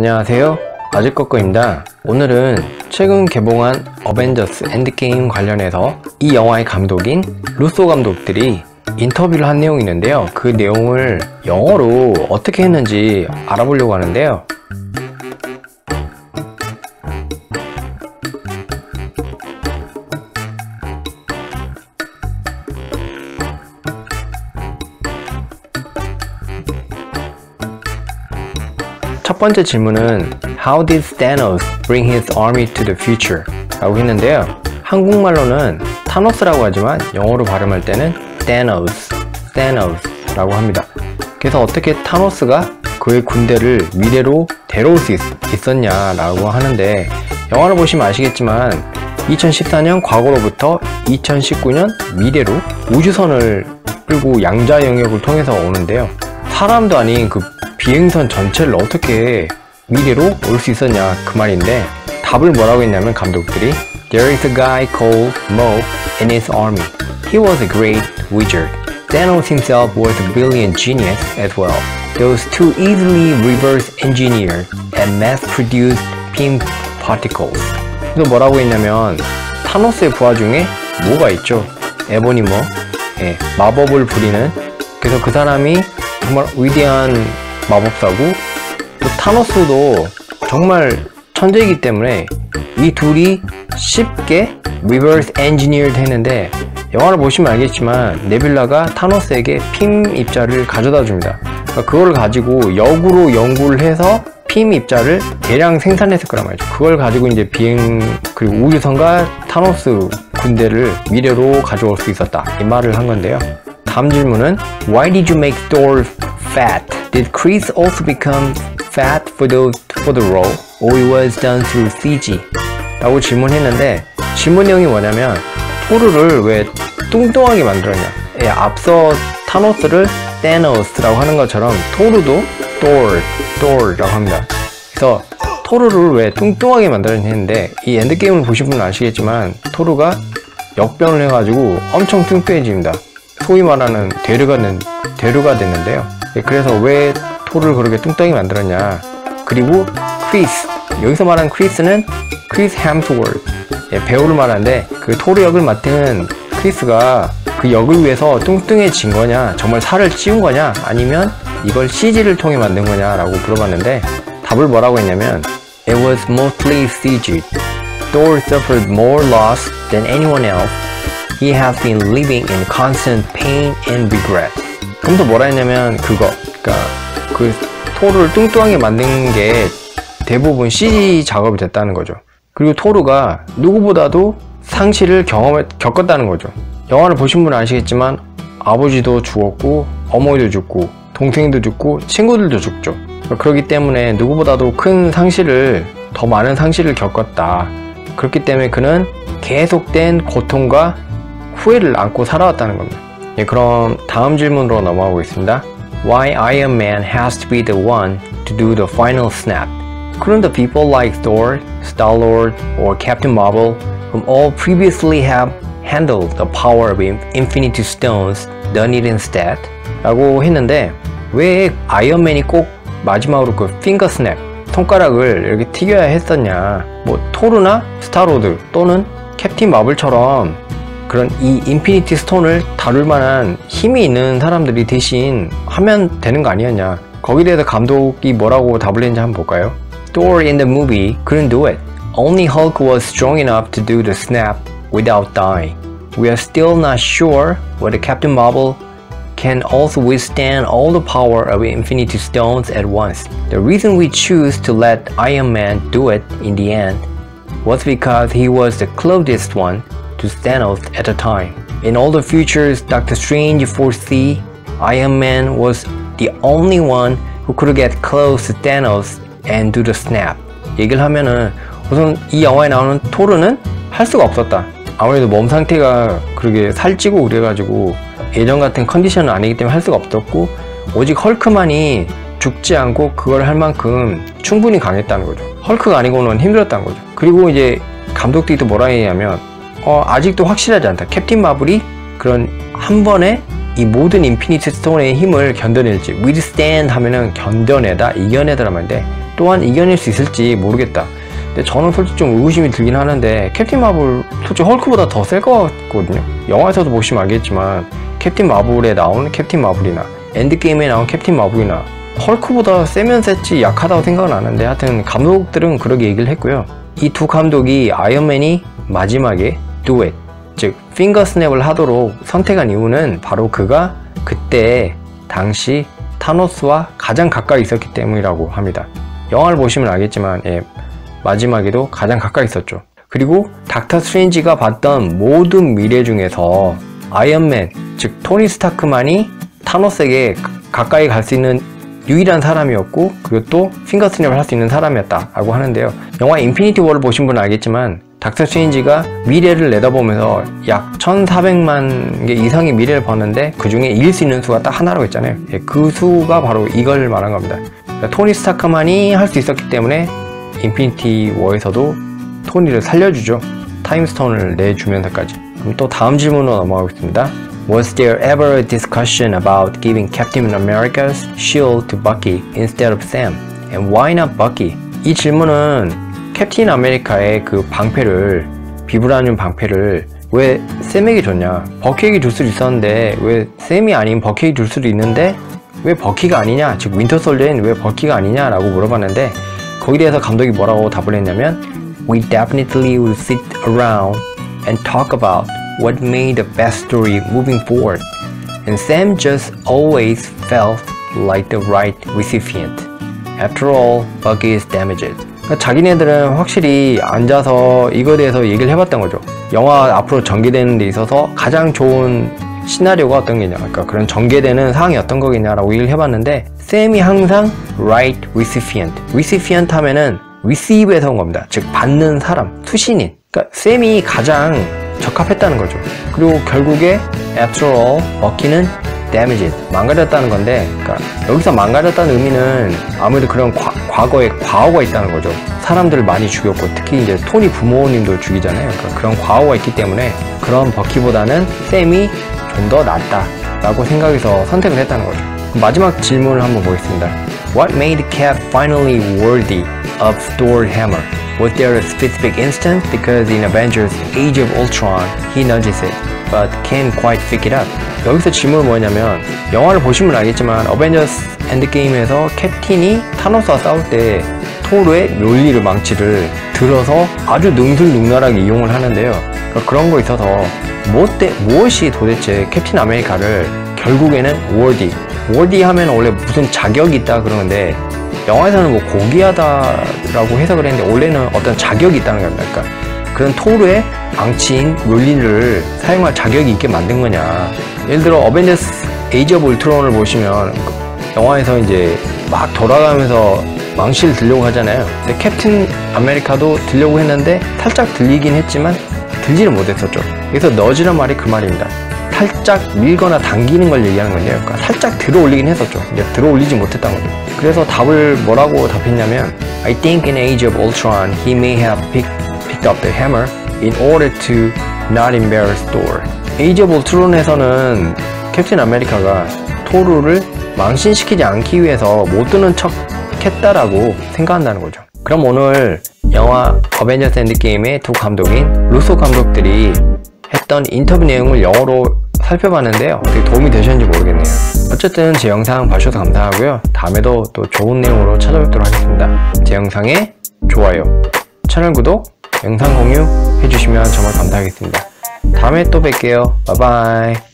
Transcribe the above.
안녕하세요, 아직꺼꺼입니다. 오늘은 최근 개봉한 어벤져스 엔드게임 관련해서 이 영화의 감독인 루소 감독들이 인터뷰를 한 내용이 있는데요, 그 내용을 영어로 어떻게 했는지 알아보려고 하는데요. 첫 번째 질문은 How did Thanos bring his army to the future? 라고 했는데요, 한국말로는 타노스라고 하지만 영어로 발음할 때는 Thanos 라고 합니다. 그래서 어떻게 타노스가 그의 군대를 미래로 데려올 수 있었냐 라고 하는데, 영화를 보시면 아시겠지만 2014년 과거로부터 2019년 미래로 우주선을 끌고 양자 영역을 통해서 오는데요, 사람도 아닌 그 비행선 전체를 어떻게 미래로 올 수 있었냐 그 말인데, 답을 뭐라고 했냐면 감독들이 There is a guy called Mo in his army. He was a great wizard. Thanos himself was a brilliant genius as well. Those two easily reverse engineered and mass-produced beam particles. 그래서 뭐라고 했냐면 타노스의 부하 중에 뭐가 있죠? 에보니 뭐? 마법을 부리는, 그래서 그 사람이 정말 위대한 마법사고, 또 타노스도 정말 천재이기 때문에 이 둘이 쉽게 리버스 엔지니어드 했는데, 영화를 보시면 알겠지만 네뷸라가 타노스에게 핌 입자를 가져다 줍니다. 그러니까 그걸 가지고 역으로 연구를 해서 핌 입자를 대량 생산했을 거란 말이죠. 그걸 가지고 이제 그리고 우주선과 타노스 군대를 미래로 가져올 수 있었다, 이 말을 한 건데요. 다음 질문은 Why did you make Thor fat? Did Chris also become fat for the role, or it was done through CG? 라고 질문했는데, 질문 내용이 뭐냐면 토르를 왜 뚱뚱하게 만들었냐. 앞서 타노스를 테노스라고 하는 것처럼 토르도 Thor라고 합니다. 그래서 토르를 왜 뚱뚱하게 만들었냐 했는데, 이 엔드게임을 보신 분은 아시겠지만 토르가 역변을 해가지고 엄청 뚱뚱해집니다. 소위 말하는 대류가 됐는데요. 그래서 왜 토르를 그렇게 뚱뚱하게 만들었냐. 그리고 크리스, 여기서 말하는 크리스는 크리스 햄스워드, 배우를 말하는데, 그 토르 역을 맡은 크리스가 그 역을 위해서 뚱뚱해진 거냐, 정말 살을 찌운 거냐, 아니면 이걸 CG를 통해 만든 거냐 라고 물어봤는데, 답을 뭐라고 했냐면 It was mostly CG. Thor suffered more loss than anyone else. He has been living in constant pain and regret. 그럼 또 뭐라 했냐면 그러니까 그 토르를 뚱뚱하게 만든 게 대부분 CG 작업이 됐다는 거죠. 그리고 토르가 누구보다도 상실을 겪었다는 거죠. 영화를 보신 분은 아시겠지만 아버지도 죽었고, 어머니도 죽고, 동생도 죽고, 친구들도 죽죠. 그렇기 때문에 누구보다도 더 많은 상실을 겪었다. 그렇기 때문에 그는 계속된 고통과 후회를 안고 살아왔다는 겁니다. 그럼 다음 질문으로 넘어가 보겠습니다. Why Iron Man has to be the one to do the final snap? Couldn't the people like Thor, Star-Lord, or Captain Marvel, whom all previously have handled the power of Infinity Stones, done it instead? 라고 했는데, 왜 아이언맨이 꼭 마지막으로 그 핑거 스냅, 손가락을 이렇게 튀겨야 했었냐. 뭐 토르나 스타로드 또는 캡틴 마블처럼 그런 이 인피니티 스톤을 다룰 만한 힘이 있는 사람들이 대신 하면 되는 거 아니었냐. 거기에 대해서 감독이 뭐라고 답을 했는지 한번 볼까요? Thor in the movie couldn't do it. Only Hulk was strong enough to do the snap without dying. We are still not sure whether Captain Marvel can also withstand all the power of Infinity Stones at once. The reason we choose to let Iron Man do it in the end was because he was the closest one to Thanos at the time. In all the futures Doctor Strange foresee, Iron Man was the only one who could get close to Thanos and do the snap. 얘기를 하면은 우선 이 영화에 나오는 토르는 할 수가 없었다. 아무래도 몸 상태가 그렇게 살찌고 그래가지고 예전 같은 컨디션은 아니기 때문에 할 수가 없었고, 오직 헐크만이 죽지 않고 그걸 할 만큼 충분히 강했다는 거죠. 헐크가 아니고는 힘들었다는 거죠. 그리고 이제 감독들이 또 뭐라 했냐면 아직도 확실하지 않다. 캡틴 마블이 그런 한 번에 이 모든 인피니티 스톤의 힘을 견뎌낼지, withstand 하면은 견뎌내다, 이겨내다란 말인데, 또한 이겨낼 수 있을지 모르겠다. 근데 저는 솔직히 좀 의구심이 들긴 하는데 캡틴 마블 솔직히 헐크보다 더 셀 것 같거든요. 영화에서도 보시면 알겠지만 캡틴 마블에 나온 캡틴 마블이나 엔드게임에 나온 캡틴 마블이나 헐크보다 세면 셌지 약하다고 생각은 하는데, 하여튼 감독들은 그렇게 얘기를 했고요. 이 두 감독이 아이언맨이 마지막에 do it, 즉 핑거 스냅을 하도록 선택한 이유는 바로 그가 그때 당시 타노스와 가장 가까이 있었기 때문이라고 합니다. 영화를 보시면 알겠지만 마지막에도 가장 가까이 있었죠. 그리고 닥터 스트레인지가 봤던 모든 미래 중에서 아이언맨, 즉 토니 스타크만이 타노스에게 가까이 갈 수 있는 유일한 사람이었고, 그리고 또 핑거 스냅을 할 수 있는 사람이었다라고 하는데요. 영화 인피니티 워를 보신 분은 알겠지만 닥터 스트레인지가 미래를 내다보면서 약 1400만 개 이상의 미래를 봤는데 그 중에 이길 수 있는 수가 딱 하나라고 했잖아요. 그 수가 바로 이걸 말한 겁니다. 그러니까 토니 스타크만이 할 수 있었기 때문에 인피니티 워에서도 토니를 살려주죠. 타임스톤을 내주면서까지. 그럼 또 다음 질문으로 넘어가겠습니다. Was there ever a discussion about giving Captain America's shield to Bucky instead of Sam? And why not Bucky? 이 질문은 캡틴 아메리카의 그 방패를, 비브라늄 방패를 왜 샘에게 줬냐, 버키에게 줄 수도 있었는데 왜 샘이 아닌 버키에게 줄 수도 있는데 왜 버키가 아니냐, 즉 윈터 솔저인 왜 버키가 아니냐 라고 물어봤는데, 거기에 대해서 감독이 뭐라고 답을 했냐면 We definitely will sit around and talk about what made the best story moving forward, and Sam just always felt like the right recipient. After all, Bucky is damaged. 그러니까 자기네들은 확실히 앉아서 이거에 대해서 얘기를 해봤던 거죠. 영화 앞으로 전개되는 데 있어서 가장 좋은 시나리오가 어떤 게냐, 그러니까 그런 전개되는 상황이 어떤 거겠냐라고 얘기를 해봤는데, 샘이 항상 right recipient, recipient 하면은 receive에서 온 겁니다. 즉 받는 사람, 수신인. 그러니까 샘이 가장 적합했다는 거죠. 그리고 결국에 after all, 버키는 damaged, 망가졌다는 건데, 그러니까 여기서 망가졌다는 의미는 아무래도 그런 과거에 과오가 있다는 거죠. 사람들을 많이 죽였고, 특히 이제 토니 부모님도 죽이잖아요. 그러니까 그런 과오가 있기 때문에 그런 버키보다는 샘이 좀 더 낫다 라고 생각해서 선택을 했다는 거죠. 마지막 질문을 한번 보겠습니다. What made Cap finally worthy of Thor's hammer? Was there a specific instance? Because in Avengers Age of Ultron, he nudges it, but can't quite pick it up. 여기서 질문은 뭐냐면, 영화를 보시면 알겠지만 어벤져스 엔드게임에서 캡틴이 타노스와 싸울 때 토르의 묘리를, 망치를 들어서 아주 능술능란하게 이용을 하는데요. 그러니까 그런 거 있어서 무엇이 도대체 캡틴 아메리카를 결국에는 worthy 하면 원래 무슨 자격이 있다 그러는데, 영화에서는 뭐 고귀하다라고 해석을 했는데 원래는 어떤 자격이 있다는 겁니다. 그러니까 그런 토르의 망치인 묘리를 사용할 자격이 있게 만든 거냐. 예를 들어 어벤져스 에이지 오브 울트론을 보시면 영화에서 이제 막 돌아가면서 망치를 들려고 하잖아요. 근데 캡틴 아메리카도 들려고 했는데 살짝 들리긴 했지만 들지는 못했었죠. 그래서 너지란 말이 그 말입니다. 살짝 밀거나 당기는 걸 얘기하는 건데요. 그러니까 살짝 들어 올리긴 했었죠. 이제 들어 올리지 못했던 거죠. 그래서 답을 뭐라고 답했냐면 I think in Age of Ultron he may have picked up the hammer in order to not embarrass Thor. Age of Ultron에서는 캡틴 아메리카가 토르를 망신시키지 않기 위해서 못 드는 척 했다라고 생각한다는 거죠. 그럼 오늘 영화 어벤져스 엔드게임의 두 감독인 루소 감독들이 했던 인터뷰 내용을 영어로 살펴봤는데요. 어떻게 도움이 되셨는지 모르겠네요. 어쨌든 제 영상 봐주셔서 감사하고요. 다음에도 또 좋은 내용으로 찾아뵙도록 하겠습니다. 제 영상에 좋아요, 채널 구독, 영상 공유 해주시면 정말 감사하겠습니다. 다음에 또 뵐게요. 바이바이.